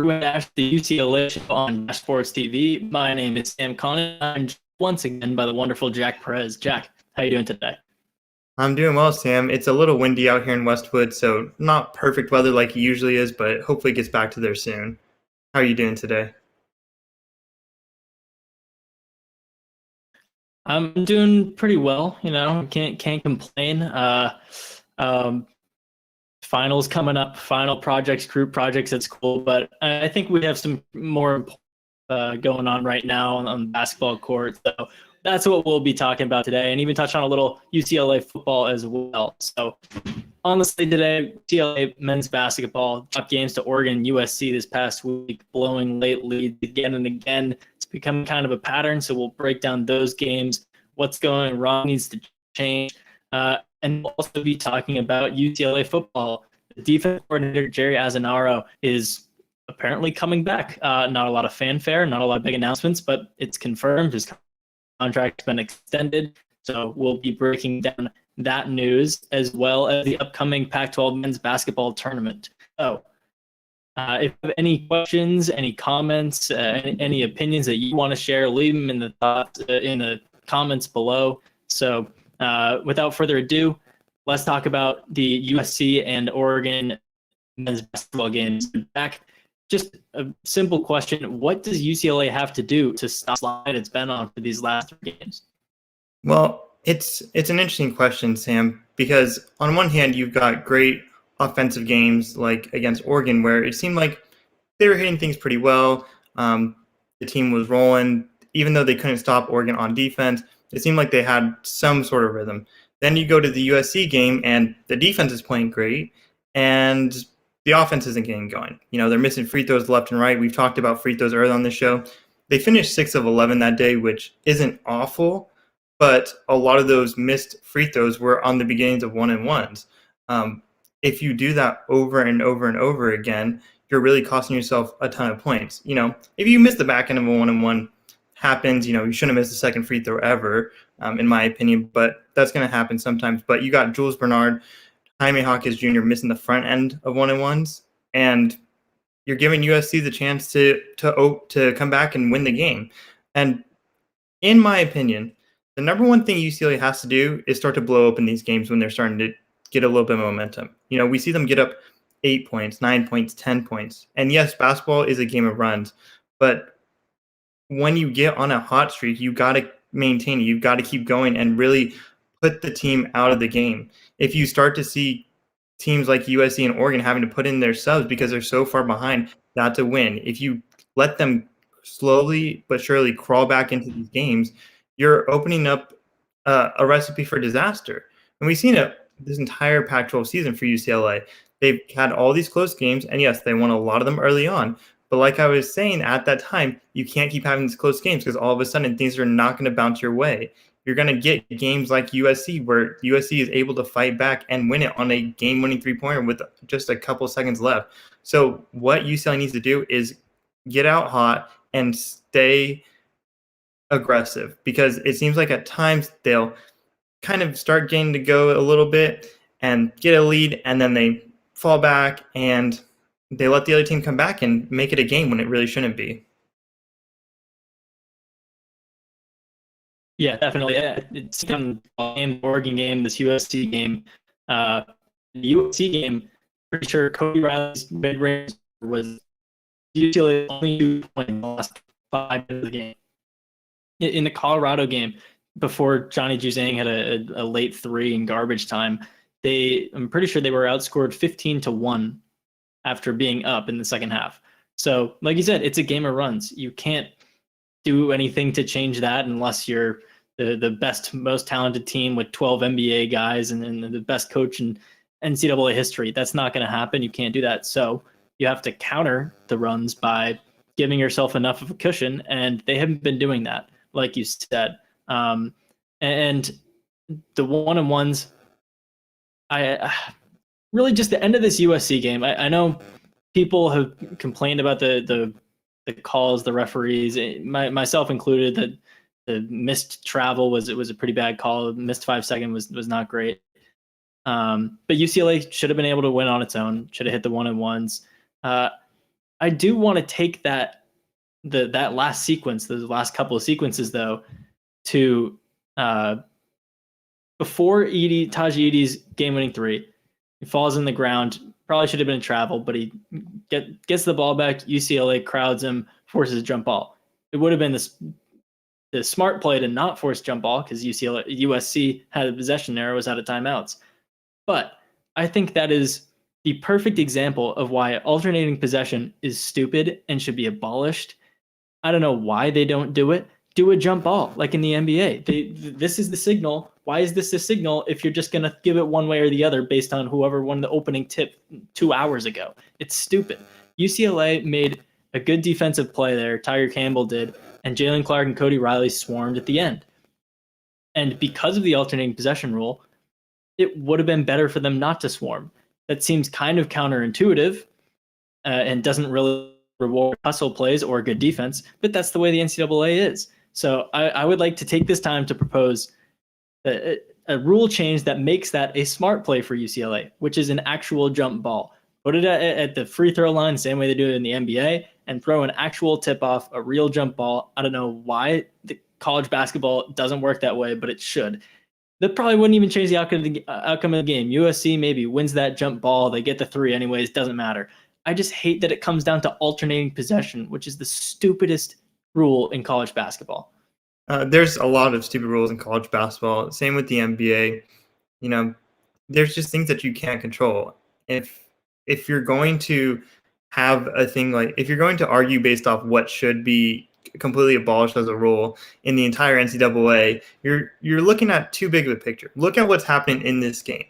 Bruin Dash, the UCLA show on Dash Sports TV. My name is Sam Connon. I'm joined once again by the wonderful Jack Perez. Jack, how you doing today? I'm doing well, Sam. It's a little windy out here in Westwood, so not perfect weather like it usually is, but hopefully it gets back to there soon. How are you doing today? I'm doing pretty well. Can't complain. Um, Finals coming up, final projects, group projects at school, but I think we have some more important going on right now on the basketball court. So that's what we'll be talking about today, and even touch on a little UCLA football as well. So honestly, today, UCLA men's basketball dropped games to Oregon, USC this past week, blowing late leads again and again. It's become kind of a pattern, so we'll break down those games, what's going wrong, needs to change, and we'll also be talking about UCLA football. The defense coordinator, Jerry Azzinaro, is apparently coming back. Not a lot of fanfare, not a lot of big announcements, but it's confirmed. His contract's been extended. So we'll be breaking down that news as well as the upcoming Pac-12 men's basketball tournament. So if you have any questions, any comments, any opinions that you want to share, leave them in the comments below. So without further ado, let's talk about the USC and Oregon men's basketball games. Back, just a simple question: what does UCLA have to do to stop the slide it's been on for these last three games? Well, it's an interesting question, Sam, because on one hand, you've got great offensive games like against Oregon, where it seemed like they were hitting things pretty well. The team was rolling, even though they couldn't stop Oregon on defense. It seemed like they had some sort of rhythm. Then you go to the USC game, and the defense is playing great, and the offense isn't getting going. They're missing free throws left and right. We've talked about free throws early on the show. They finished 6 of 11 that day, which isn't awful, but a lot of those missed free throws were on the beginnings of 1-and-1s. If you do that over and over and over again, you're really costing yourself a ton of points. If you miss the back end of a 1-and-1, happens. You shouldn't miss the second free throw ever, in my opinion, but that's going to happen sometimes. But you got Jules Bernard, Jaime Hawkins Jr. missing the front end of 1-and-1s, and you're giving USC the chance to come back and win the game. And in my opinion, the number one thing UCLA has to do is start to blow open these games when they're starting to get a little bit of momentum. We see them get up 8 points, 9 points, 10 points. And yes, basketball is a game of runs, but when you get on a hot streak, you got to maintain it. You've got to keep going and really put the team out of the game. If you start to see teams like USC and Oregon having to put in their subs because they're so far behind not to win, if you let them slowly but surely crawl back into these games, you're opening up a recipe for disaster. And we've seen it this entire Pac-12 season for UCLA. They've had all these close games, and yes, they won a lot of them early on. But like I was saying at that time, you can't keep having these close games because all of a sudden things are not going to bounce your way. You're going to get games like USC where USC is able to fight back and win it on a game-winning three-pointer with just a couple seconds left. So what UCLA needs to do is get out hot and stay aggressive, because it seems like at times they'll kind of start getting to go a little bit and get a lead, and then they fall back and they let the other team come back and make it a game when it really shouldn't be. Yeah, definitely. It's the Oregon game, this USC game. The USC game, pretty sure Cody Riley's mid-range was UCLA's only 2 points in the last 5 minutes of the game. In the Colorado game, before Johnny Juzang had a late 3 in garbage time, I'm pretty sure they were outscored 15-1 after being up in the second half. So, like you said, it's a game of runs. You can't do anything to change that unless you're the best, most talented team with 12 NBA guys and the best coach in NCAA history. That's not going to happen. You can't do that. So you have to counter the runs by giving yourself enough of a cushion, and they haven't been doing that, like you said. And the 1-and-1s, I really just the end of this USC game. I know people have complained about the calls, the referees, myself included, that the missed travel was a pretty bad call. Missed 5 second was not great. But UCLA should have been able to win on its own. Should have hit the 1-and-1s. I do want to take that last sequence, those last couple of sequences though, to before Taji Edie's game-winning three. He falls in the ground. Probably should have been in travel, but he gets the ball back. UCLA crowds him, forces a jump ball. It would have been the smart play to not force jump ball because USC had a possession there, was out of timeouts. But I think that is the perfect example of why alternating possession is stupid and should be abolished. I don't know why they don't do it. Do a jump ball like in the NBA. This is the signal. Why is this the signal if you're just going to give it one way or the other based on whoever won the opening tip 2 hours ago? It's stupid. UCLA made a good defensive play there. Tiger Campbell did. And Jalen Clark and Cody Riley swarmed at the end. And because of the alternating possession rule, it would have been better for them not to swarm. That seems kind of counterintuitive and doesn't really reward hustle plays or good defense, but that's the way the NCAA is. So I would like to take this time to propose a rule change that makes that a smart play for UCLA, which is an actual jump ball. Put it at the free throw line, same way they do it in the NBA, and throw an actual tip-off, a real jump ball. I don't know why the college basketball doesn't work that way, but it should. That probably wouldn't even change the outcome of the game. USC maybe wins that jump ball. They get the three anyways. Doesn't matter. I just hate that it comes down to alternating possession, which is the stupidest rule in college basketball. There's a lot of stupid rules in college basketball. Same with the NBA. You know, there's just things that you can't control. If you're going to have a thing like, if you're going to argue based off what should be completely abolished as a rule in the entire NCAA, you're looking at too big of a picture. Look at what's happening in this game.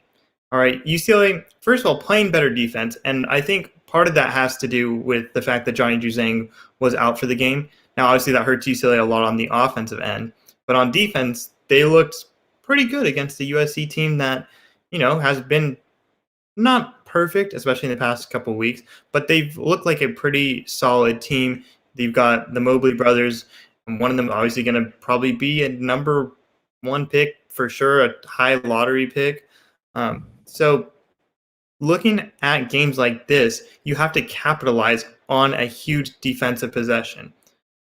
All right, UCLA, first of all, playing better defense, and I think part of that has to do with the fact that Johnny Juzang was out for the game. Now, obviously, that hurts UCLA a lot on the offensive end, but on defense, they looked pretty good against the USC team that, has been not perfect, especially in the past couple of weeks, but they've looked like a pretty solid team. They've got the Mobley brothers, and one of them obviously going to probably be a number one pick for sure, a high lottery pick. So looking at games like this, you have to capitalize on a huge defensive possession.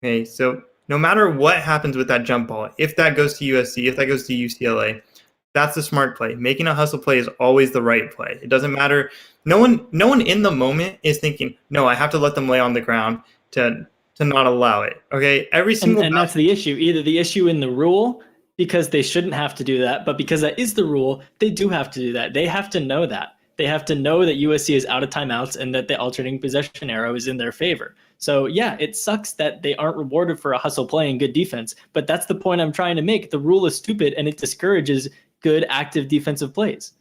Okay, so no matter what happens with that jump ball, if that goes to USC, if that goes to UCLA, that's the smart play. Making a hustle play is always the right play. It doesn't matter. No one in the moment is thinking, no, I have to let them lay on the ground to not allow it. Okay, every single and that's the issue. Either the issue in the rule, because they shouldn't have to do that, but because that is the rule, they do have to do that. They have to know that. They have to know that USC is out of timeouts and that the alternating possession arrow is in their favor. So yeah, it sucks that they aren't rewarded for a hustle play and good defense, but that's the point I'm trying to make. The rule is stupid and it discourages good active defensive plays.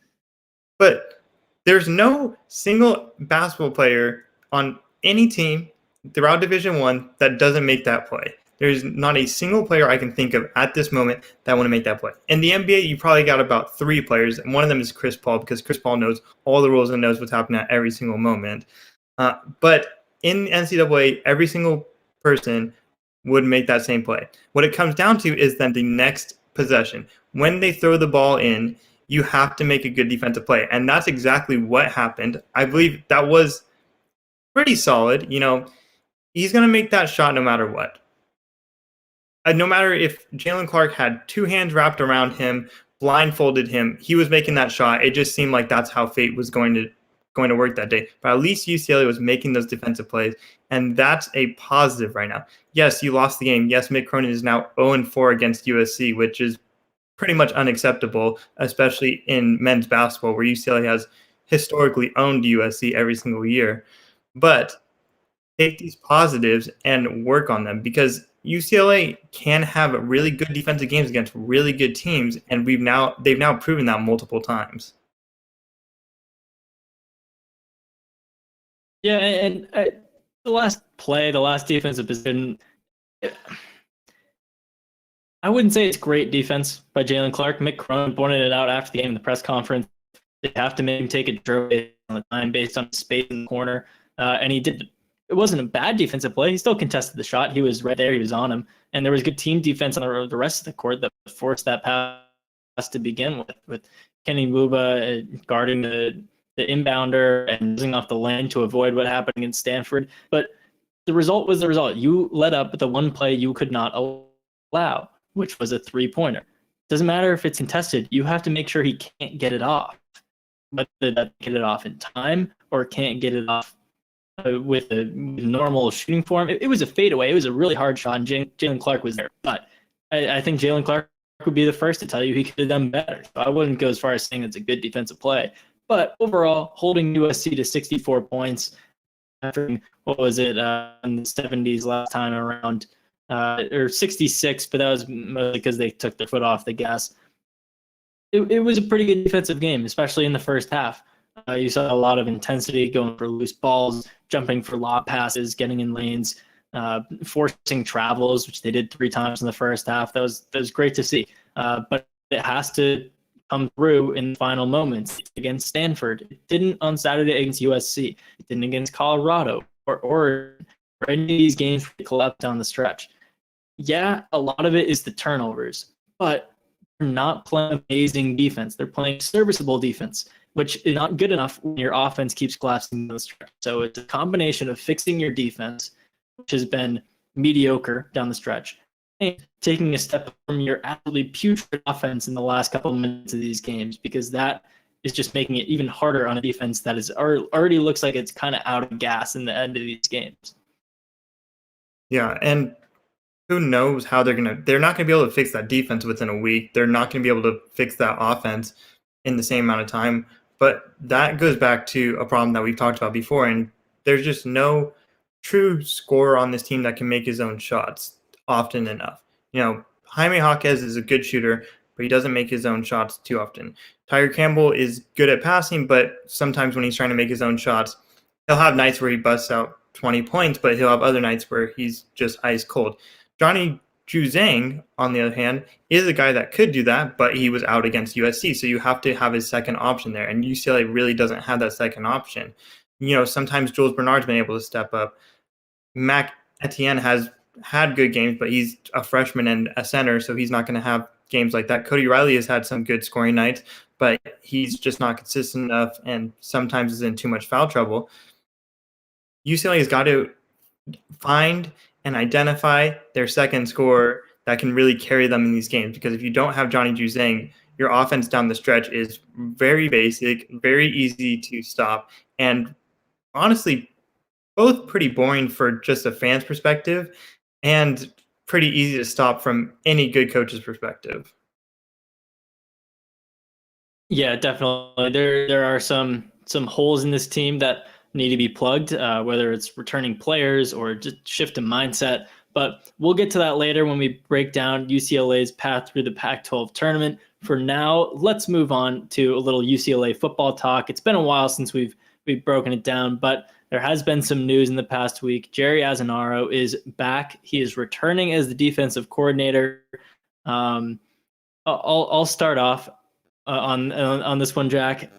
But there's no single basketball player on any team throughout Division I that doesn't make that play. There's not a single player I can think of at this moment that want to make that play. In the NBA, you probably got about 3 players, and one of them is Chris Paul, because Chris Paul knows all the rules and knows what's happening at every single moment. But in NCAA, every single person would make that same play. What it comes down to is then the next possession. When they throw the ball in, you have to make a good defensive play, and that's exactly what happened. I believe that was pretty solid. He's going to make that shot no matter what. No matter if Jalen Clark had 2 hands wrapped around him, blindfolded him, he was making that shot. It just seemed like that's how fate was going to work that day. But at least UCLA was making those defensive plays, and that's a positive right now. Yes, you lost the game. Yes, Mick Cronin is now 0-4 against USC, which is pretty much unacceptable, especially in men's basketball, where UCLA has historically owned USC every single year. But take these positives and work on them, because UCLA can have really good defensive games against really good teams, and they've now proven that multiple times. Yeah, and the last defensive position, I wouldn't say it's great defense by Jalen Clark. Mick Cronin pointed it out after the game in the press conference. They have to make him take a drill on the time based on space in the corner, and he did. It wasn't a bad defensive play. He still contested the shot. He was right there. He was on him. And there was good team defense on the rest of the court that forced that pass to begin with Kenny Wuba guarding the inbounder and losing off the lane to avoid what happened against Stanford. But the result was the result. You let up the one play you could not allow, which was a 3-pointer. Doesn't matter if it's contested. You have to make sure he can't get it off. Whether that get it off in time or can't get it off with a normal shooting form. It was a fadeaway. It was a really hard shot, and Jalen Clark was there. But I think Jalen Clark would be the first to tell you he could have done better. So I wouldn't go as far as saying it's a good defensive play. But overall, holding USC to 64 points after, what was it, in the 70s last time around, or 66, but that was mostly because they took their foot off the gas. It was a pretty good defensive game, especially in the first half. You saw a lot of intensity, going for loose balls, jumping for lob passes, getting in lanes, forcing travels, which they did 3 times in the first half. That was great to see. But it has to come through in the final moments against Stanford. It didn't on Saturday against USC. It didn't against Colorado or Oregon or any of these games that collapsed down the stretch. Yeah, a lot of it is the turnovers, but they're not playing amazing defense. They're playing serviceable defense, which is not good enough when your offense keeps collapsing down the stretch. So it's a combination of fixing your defense, which has been mediocre down the stretch, and taking a step from your absolutely putrid offense in the last couple of minutes of these games, because that is just making it even harder on a defense that is already looks like it's kind of out of gas in the end of these games. Yeah, and who knows how they're not going to be able to fix that defense within a week. They're not going to be able to fix that offense in the same amount of time. But that goes back to a problem that we've talked about before, and there's just no true scorer on this team that can make his own shots often enough. Jaime Jaquez is a good shooter, but he doesn't make his own shots too often. Tyger Campbell is good at passing, but sometimes when he's trying to make his own shots, he'll have nights where he busts out 20 points, but he'll have other nights where he's just ice cold. Johnny Juzang, on the other hand, is a guy that could do that, but he was out against USC, so you have to have his second option there, and UCLA really doesn't have that second option. Sometimes Jules Bernard's been able to step up. Mac Etienne has had good games, but he's a freshman and a center, so he's not going to have games like that. Cody Riley has had some good scoring nights, but he's just not consistent enough and sometimes is in too much foul trouble. UCLA has got to find and identify their second scorer that can really carry them in these games, because if you don't have Johnny Juzang, your offense down the stretch is very basic, very easy to stop, and honestly, both pretty boring for just a fan's perspective and pretty easy to stop from any good coach's perspective. Yeah, definitely. There are some holes in this team that need to be plugged, whether it's returning players or just shift in mindset. But we'll get to that later when we break down UCLA's path through the Pac-12 tournament. For now, let's move on to a little UCLA football talk. It's been a while since we've broken it down, but there has been some news in the past week. Jerry Azzanaro is back. He is returning as the defensive coordinator. I'll start off on this one, Jack.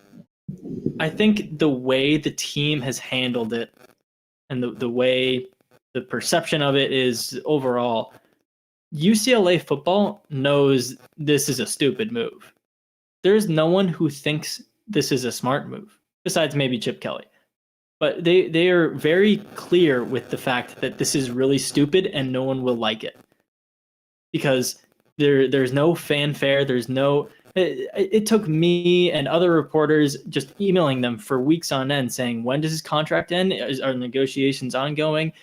I think the way the team has handled it and the way the perception of it is overall, UCLA football knows this is a stupid move. There's no one who thinks this is a smart move, besides maybe Chip Kelly. But they are very clear with the fact that this is really stupid and no one will like it. Because there's no fanfare, there's no... It took me and other reporters just emailing them for weeks on end saying, when does his contract end? Are negotiations ongoing?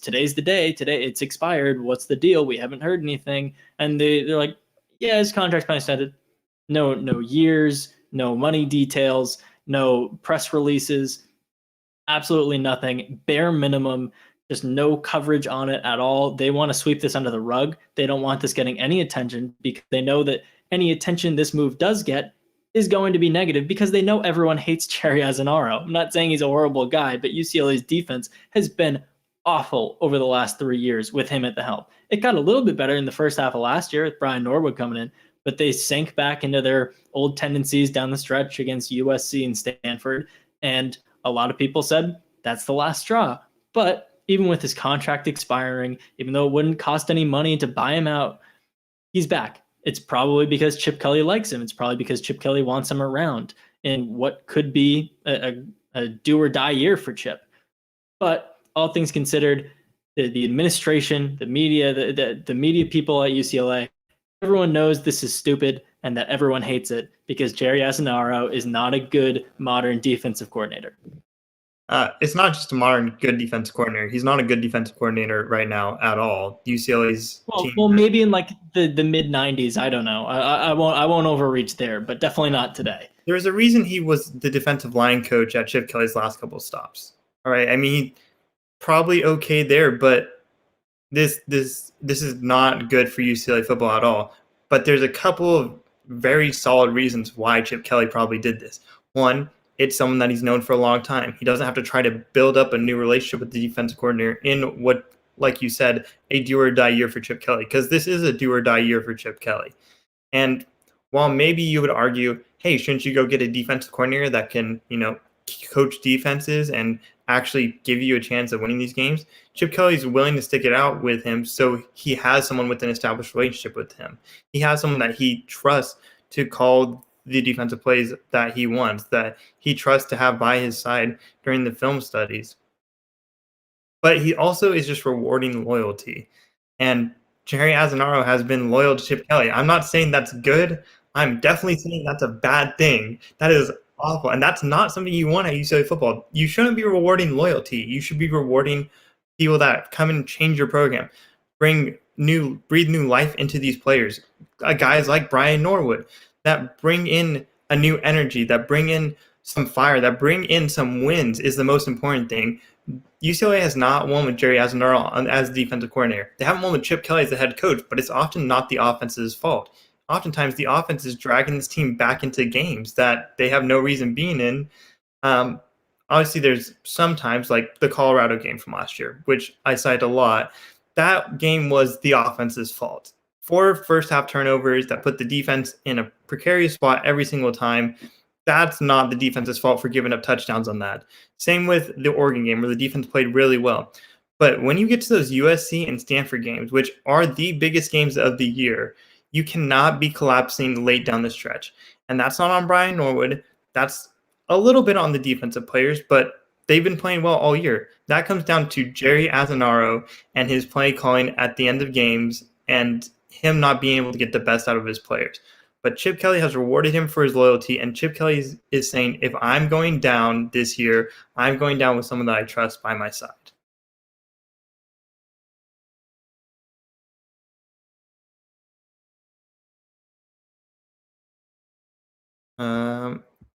Today's the day. Today it's expired. What's the deal? We haven't heard anything. And they're like, yeah, his contract's been extended. No years, no money details, no press releases, absolutely nothing. Bare minimum, just no coverage on it at all. They want to sweep this under the rug. They don't want this getting any attention because they know that any attention this move does get is going to be negative because they know everyone hates Jerry Azzanaro. I'm not saying he's a horrible guy, but UCLA's defense has been awful over the last 3 years with him at the helm. It got a little bit better in the first half of last year with Brian Norwood coming in, but they sank back into their old tendencies down the stretch against USC and Stanford. And a lot of people said that's the last straw. But even with his contract expiring, even though it wouldn't cost any money to buy him out, he's back. It's probably because Chip Kelly likes him. It's probably because Chip Kelly wants him around. in what could be a do or die year for Chip. But all things considered, the administration, the media, the media people at UCLA, everyone knows this is stupid and that everyone hates it because Jerry Azzanaro is not a good modern defensive coordinator. It's not just a modern good defensive coordinator. He's not a good defensive coordinator right now at all. UCLA's team. Well, maybe in like the mid '90s. I don't know. I won't overreach there, but definitely not today. There's a reason he was the defensive line coach at Chip Kelly's last couple of stops. All right, I mean, probably okay there, but this is not good for UCLA football at all. But there's a couple of very solid reasons why Chip Kelly probably did this. One, it's someone that he's known for a long time. He doesn't have to try to build up a new relationship with the defensive coordinator in what, like you said, a do or die year for Chip Kelly, because this is a do or die year for Chip Kelly. And while maybe you would argue, hey, shouldn't you go get a defensive coordinator that can, coach defenses and actually give you a chance of winning these games? Chip Kelly's willing to stick it out with him, so he has someone with an established relationship with him. He has someone that he trusts to call the defensive plays that he wants, that he trusts to have by his side during the film studies. But he also is just rewarding loyalty. And Jerry Azzanaro has been loyal to Chip Kelly. I'm not saying that's good. I'm definitely saying that's a bad thing. That is awful. And that's not something you want at UCLA football. You shouldn't be rewarding loyalty. You should be rewarding people that come and change your program, breathe new life into these players. Guys like Brian Norwood that bring in a new energy, that bring in some fire, that bring in some wins is the most important thing. UCLA has not won with Jerry Azzanaro as defensive coordinator. They haven't won with Chip Kelly as the head coach, but it's often not the offense's fault. Oftentimes, the offense is dragging this team back into games that they have no reason being in. Obviously, there's sometimes, like the Colorado game from last year, which I cite a lot. That game was the offense's fault. 4 first-half turnovers that put the defense in a precarious spot every single time. That's not the defense's fault for giving up touchdowns on that. Same with the Oregon game, where the defense played really well. But when you get to those USC and Stanford games, which are the biggest games of the year, you cannot be collapsing late down the stretch. And that's not on Brian Norwood. That's a little bit on the defensive players, but they've been playing well all year. That comes down to Jerry Azzanaro and his play calling at the end of games and him not being able to get the best out of his players. But Chip Kelly has rewarded him for his loyalty, and Chip Kelly is saying, if I'm going down this year, I'm going down with someone that I trust by my side.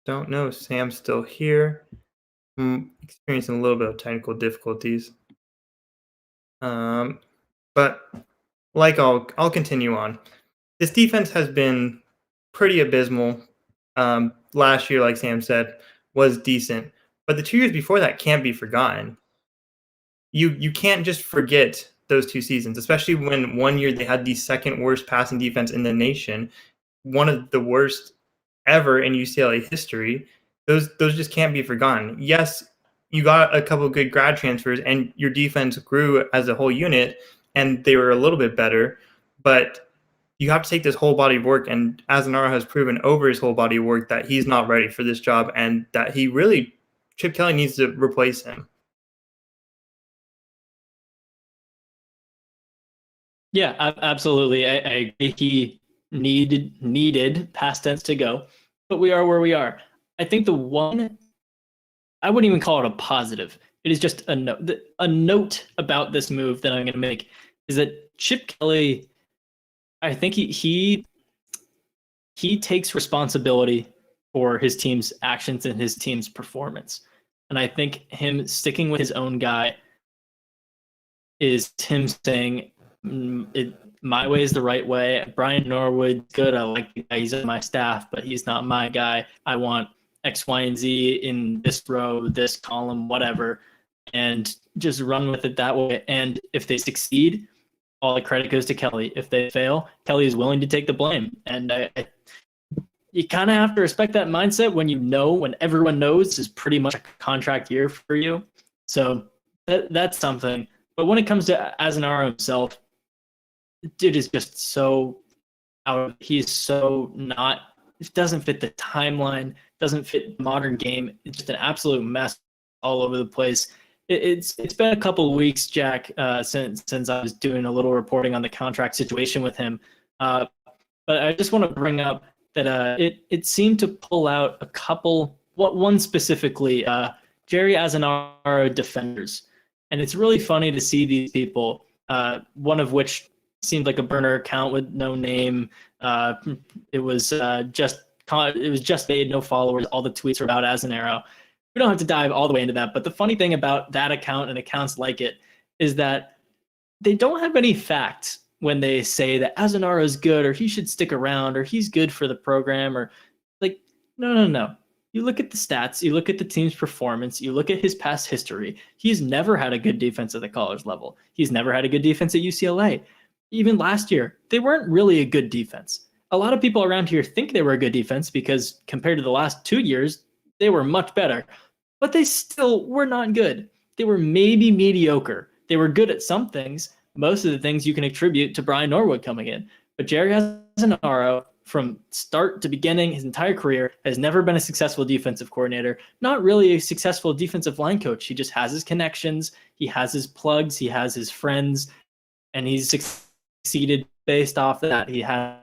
Don't know if Sam's still here. I'm experiencing a little bit of technical difficulties. But like I'll continue on. This defense has been pretty abysmal. Last year, like Sam said, was decent. But the 2 years before that can't be forgotten. You can't just forget those 2 seasons, especially when one year they had the second worst passing defense in the nation, one of the worst ever in UCLA history. Those just can't be forgotten. Yes, you got a couple of good grad transfers and your defense grew as a whole unit and they were a little bit better, but you have to take this whole body of work, and Azzanaro has proven over his whole body of work that he's not ready for this job and that Chip Kelly needs to replace him. Yeah, absolutely. I agree. He needed past tense to go, but we are where we are. I think the one, I wouldn't even call it a positive. It is just a note. A note about this move that I'm going to make is that Chip Kelly, I think he takes responsibility for his team's actions and his team's performance. And I think him sticking with his own guy is him saying, my way is the right way. Brian Norwood, good. I like the guy. He's on my staff, but he's not my guy. I want X, Y, and Z in this row, this column, whatever, and just run with it that way. And if they succeed, all the credit goes to Kelly. If they fail, Kelly is willing to take the blame. And you kind of have to respect that mindset when everyone knows this is pretty much a contract year for you. So that's something. But when it comes to Azzanaro himself, dude is just so out. He's so not It doesn't fit the timeline, doesn't fit the modern game. It's just an absolute mess all over the place. It's been a couple of weeks, Jack, since I was doing a little reporting on the contract situation with him. But I just want to bring up that it seemed to pull out a couple, one specifically, Jerry Azanaro defenders. And it's really funny to see these people, one of which seemed like a burner account with no name. It was just made, no followers. All the tweets were about Azanaro. We don't have to dive all the way into that. But the funny thing about that account and accounts like it is that they don't have any facts when they say that Azanaro is good or he should stick around or he's good for the program or like, no. You look at the stats, you look at the team's performance, you look at his past history. He's never had a good defense at the college level. He's never had a good defense at UCLA. Even last year, they weren't really a good defense. A lot of people around here think they were a good defense because compared to the last 2 years, they were much better, but they still were not good. They were maybe mediocre. They were good at some things. Most of the things you can attribute to Brian Norwood coming in. But Jerry Azanaro, from start to beginning, his entire career, has never been a successful defensive coordinator, not really a successful defensive line coach. He just has his connections, he has his plugs, he has his friends, and he's succeeded based off that. He had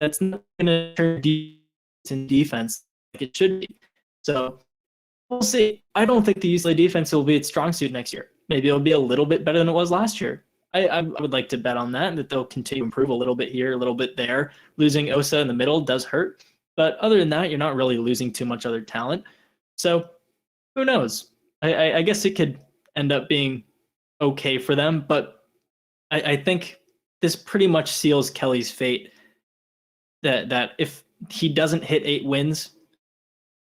that's not going to turn defense like it should be. So we'll see. I don't think the UCLA defense will be its strong suit next year. Maybe it'll be a little bit better than it was last year. I would like to bet on that they'll continue to improve a little bit here, a little bit there. Losing Osa in the middle does hurt. But other than that, you're not really losing too much other talent. So who knows? I guess it could end up being okay for them. But I think this pretty much seals Kelly's fate that if he doesn't hit 8 wins,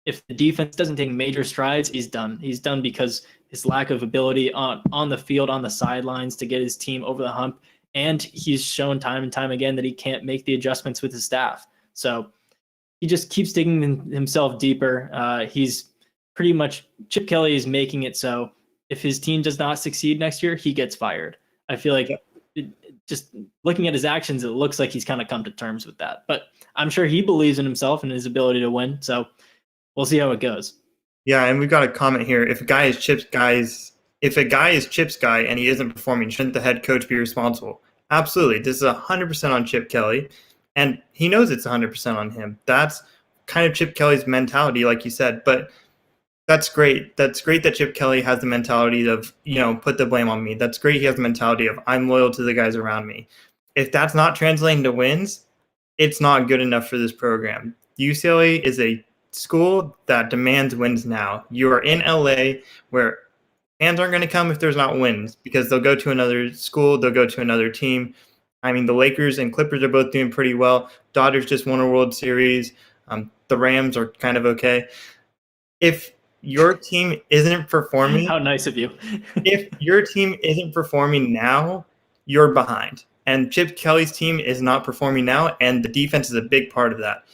if the defense doesn't take major strides, he's done. He's done because his lack of ability on the field, on the sidelines to get his team over the hump. And he's shown time and time again that he can't make the adjustments with his staff. So he just keeps digging himself deeper. He's pretty much, Chip Kelly is making it so if his team does not succeed next year, he gets fired. I feel like just looking at his actions, it looks like he's kind of come to terms with that. But I'm sure he believes in himself and his ability to win. So we'll see how it goes. Yeah, and we've got a comment here. If a guy is Chip's guy and he isn't performing, shouldn't the head coach be responsible? Absolutely. This is 100% on Chip Kelly, and he knows it's 100% on him. That's kind of Chip Kelly's mentality, like you said. But that's great. That's great that Chip Kelly has the mentality of, put the blame on me. That's great he has the mentality of, I'm loyal to the guys around me. If that's not translating to wins, it's not good enough for this program. UCLA is a school that demands wins now. You are in LA where fans aren't going to come if there's not wins because they'll go to another school, they'll go to another team. I mean, the Lakers and Clippers are both doing pretty well. Dodgers just won a World Series. The Rams are kind of okay. If your team isn't performing... How nice of you. If your team isn't performing now, you're behind. And Chip Kelly's team is not performing now, and the defense is a big part of that.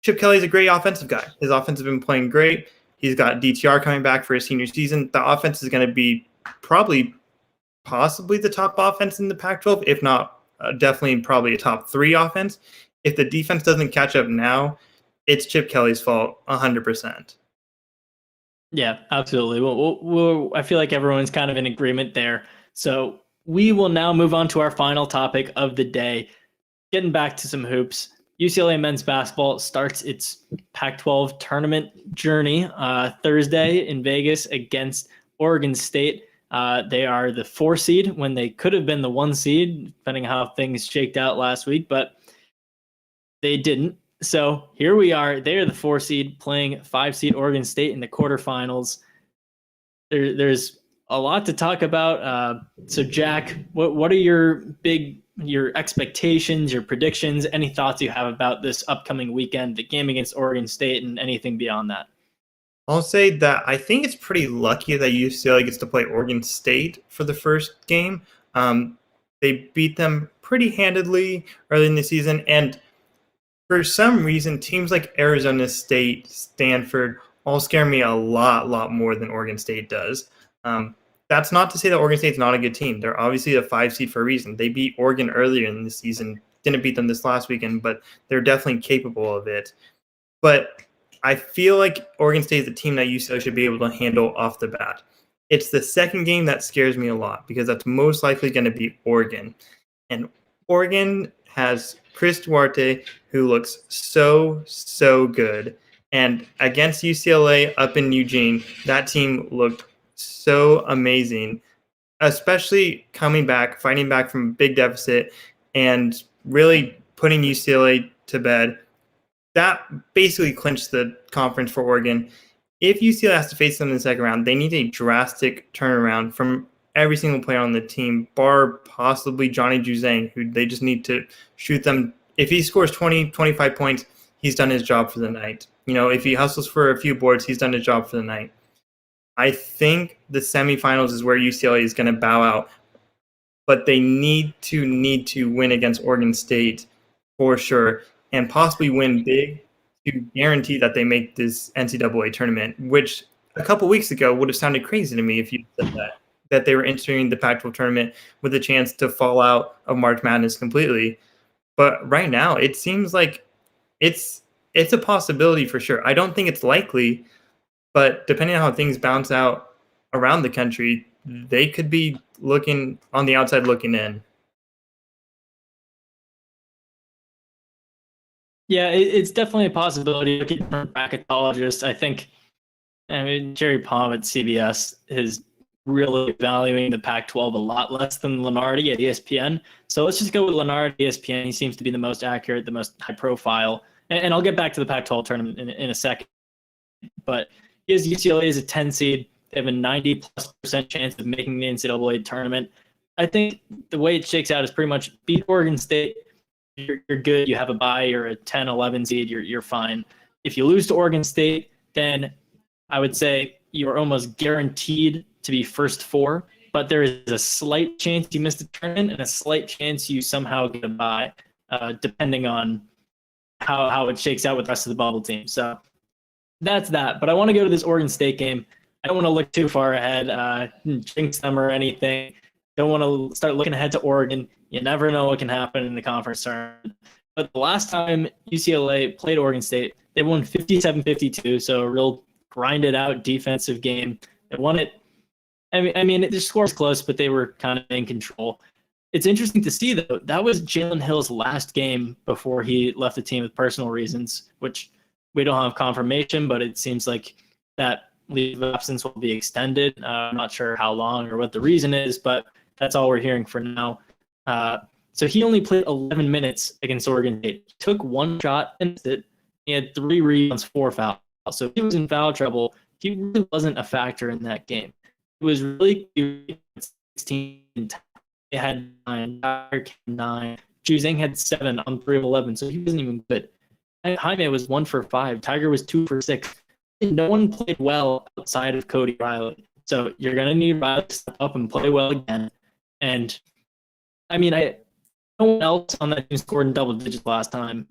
Chip Kelly's a great offensive guy. His offense has been playing great. He's got DTR coming back for his senior season. The offense is going to be possibly the top offense in the Pac-12, if not definitely probably a top 3 offense. If the defense doesn't catch up now, it's Chip Kelly's fault 100%. Yeah, absolutely. Well, I feel like everyone's kind of in agreement there. So we will now move on to our final topic of the day, getting back to some hoops. UCLA men's basketball starts its Pac-12 tournament journey Thursday in Vegas against Oregon State. They are the 4 seed when they could have been the 1 seed, depending on how things shaked out last week, but they didn't. So here we are. They are the 4 seed playing 5 seed Oregon State in the quarterfinals. There's a lot to talk about. So Jack, what are your expectations, your predictions, any thoughts you have about this upcoming weekend, the game against Oregon State, and anything beyond that? I'll say that I think it's pretty lucky that UCLA gets to play Oregon State for the first game. They beat them pretty handedly early in the season, and for some reason, teams like Arizona State, Stanford all scare me a lot more than Oregon State does. That's not to say that Oregon State's not a good team. They're obviously a 5 seed for a reason. They beat Oregon earlier in the season, didn't beat them this last weekend, but they're definitely capable of it. But I feel like Oregon State is a team that UCLA should be able to handle off the bat. It's the second game that scares me a lot because that's most likely going to be Oregon. And Oregon has Chris Duarte, who looks so good. And against UCLA up in Eugene, that team looked so amazing, especially coming back, fighting back from a big deficit, and really putting UCLA to bed. That basically clinched the conference for Oregon. If UCLA has to face them in the second round, they need a drastic turnaround from every single player on the team, bar possibly Johnny Juzang, who they just need to shoot them. If he scores 20, 25 points, he's done his job for the night. If he hustles for a few boards, he's done his job for the night. I think the semifinals is where UCLA is going to bow out, but they need to win against Oregon State for sure, and possibly win big to guarantee that they make this NCAA tournament, which a couple weeks ago would have sounded crazy to me if you said that they were entering the Pac-12 tournament with a chance to fall out of March Madness completely. But right now, it seems like it's a possibility for sure. I don't think it's likely, but depending on how things bounce out around the country, they could be looking on the outside looking in. Yeah, it's definitely a possibility. Looking from bracketologists, Jerry Palm at CBS is really valuing the Pac-12 a lot less than Lenardi at ESPN. So let's just go with Lenardi at ESPN. He seems to be the most accurate, the most high profile. And I'll get back to the Pac-12 tournament in a second. But he has UCLA as a 10 seed. They have a 90+% chance of making the NCAA tournament. I think the way it shakes out is pretty much beat Oregon State. You're good. You have a bye. You're a 10, 11 seed. You're fine. If you lose to Oregon State, then I would say you're almost guaranteed to be first four. But there is a slight chance you miss the tournament and a slight chance you somehow get a bye, depending on how it shakes out with the rest of the bubble team. So that's that. But I want to go to this Oregon State game. I don't want to look too far ahead, jinx them or anything. Don't want to start looking ahead to Oregon. You never know what can happen in the conference tournament. But the last time UCLA played Oregon State, they won 57-52, so a real grinded out defensive game. They won it. The score was close, but they were kind of in control. It's interesting to see, though, that was Jalen Hill's last game before he left the team with personal reasons, which we don't have confirmation, but it seems like that leave of absence will be extended. I'm not sure how long or what the reason is, but that's all we're hearing for now. So he only played 11 minutes against Oregon State. He took one shot and missed it. He had 3 rebounds, 4 fouls. So if he was in foul trouble, he really wasn't a factor in that game. It was really 16. They had 9. Tiger came 9. Juzang had 7 on 3 of 11, so he wasn't even good. Jaime was 1 for 5. Tiger was 2 for 6. And no one played well outside of Cody Riley. So you're going to need Riley to step up and play well again. And no one else on that team scored in double digits last time.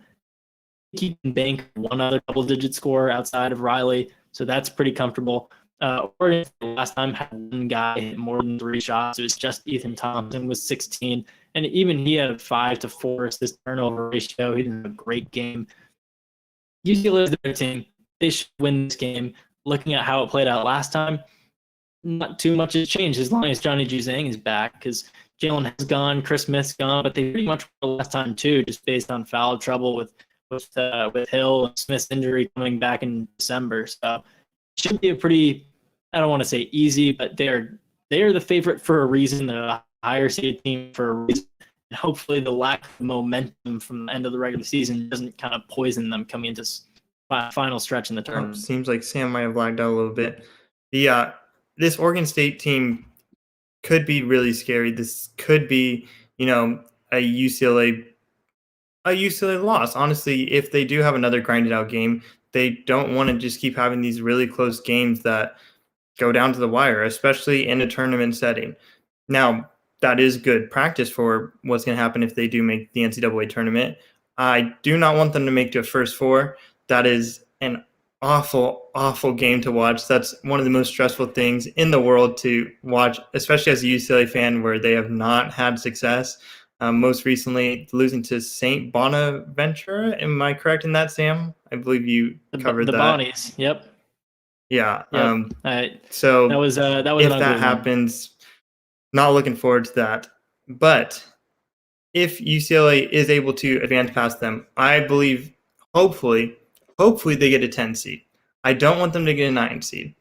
He can bank one other double-digit score outside of Riley, so that's pretty comfortable. Oregon last time had one guy hit more than 3 shots. It was just Ethan Thompson with 16, and even he had a 5 to 4 assist turnover ratio. He didn't have a great game. UCLA is their team. They should win this game. Looking at how it played out last time, not too much has changed as long as Johnny Juzang is back, because Jalen has gone, Chris Smith's gone, but they pretty much were last time too, just based on foul trouble with Hill and Smith's injury coming back in December. So it should be a pretty, I don't want to say easy, but they are the favorite for a reason. They're a higher seed team for a reason. And hopefully the lack of momentum from the end of the regular season doesn't kind of poison them coming into final stretch in the tournament. Seems like Sam might have lagged out a little bit. This Oregon State team could be really scary. This could be, a UCLA loss. Honestly, if they do have another grinded out game, they don't want to just keep having these really close games that go down to the wire, especially in a tournament setting. Now, that is good practice for what's going to happen if they do make the NCAA tournament. I do not want them to make the first 4. That is an awful game to watch. That's one of the most stressful things in the world to watch, especially as a UCLA fan where they have not had success. Most recently, losing to St. Bonaventure. Am I correct in that, Sam? I believe you covered The that. Bonnies. Yep. Yeah. Yep. So that was an if ugly that one. happens, not looking forward to that. But if UCLA is able to advance past them, I believe, hopefully they get a 10 seed. I don't want them to get a 9 seed.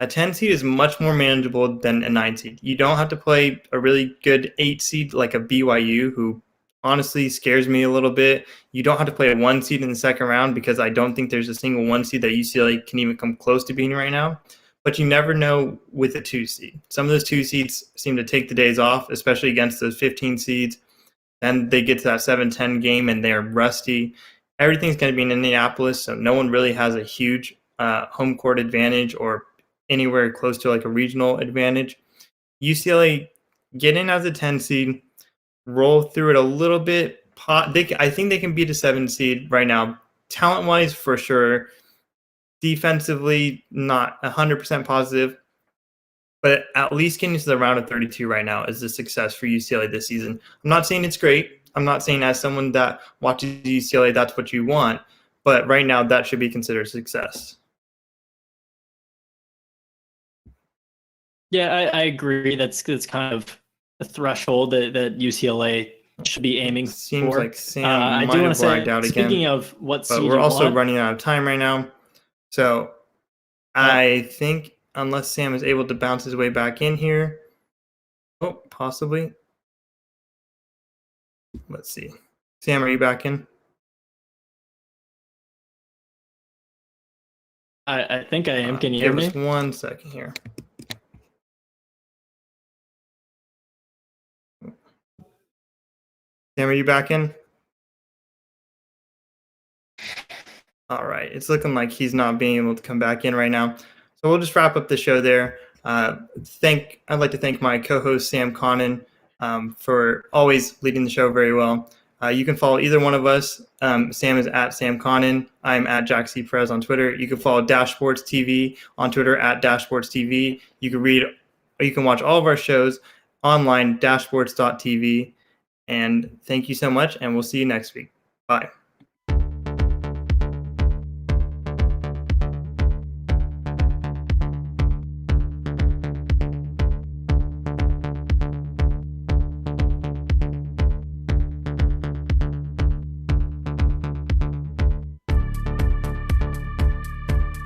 A 10 seed is much more manageable than a 9 seed. You don't have to play a really good 8 seed like a BYU, who honestly scares me a little bit. You don't have to play a 1 seed in the second round because I don't think there's a single 1 seed that UCLA can even come close to being right now. But you never know with a 2 seed. Some of those 2 seeds seem to take the days off, especially against those 15 seeds. Then they get to that 7-10 game and they're rusty. Everything's going to be in Indianapolis, so no one really has a huge home court advantage or anywhere close to like a regional advantage. UCLA get in as a 10 seed, roll through it a little bit. I think they can beat a 7 seed right now. Talent-wise, for sure. Defensively, not 100% positive. But at least getting to the round of 32 right now is a success for UCLA this season. I'm not saying it's great. I'm not saying as someone that watches UCLA, that's what you want. But right now, that should be considered success. Yeah, I agree. That's kind of a threshold that UCLA should be aiming Seems for. like Sam I might do want have to blacked say, out speaking again. of what But seed we're you also want, running out of time right now. So I think unless Sam is able to bounce his way back in here, possibly. Let's see. Sam, are you back in? I think I am. Can you hear Give me? us 1 second here. Sam, are you back in? All right. It's looking like he's not being able to come back in right now. So we'll just wrap up the show there. I'd like to thank my co-host Sam Connon for always leading the show very well. You can follow either one of us. Sam is at Sam Connon. I'm at Jack C. Perez on Twitter. You can follow Dashboards TV on Twitter at Dashboards TV. You can watch all of our shows online, dashboards.tv. And thank you so much, and we'll see you next week. Bye.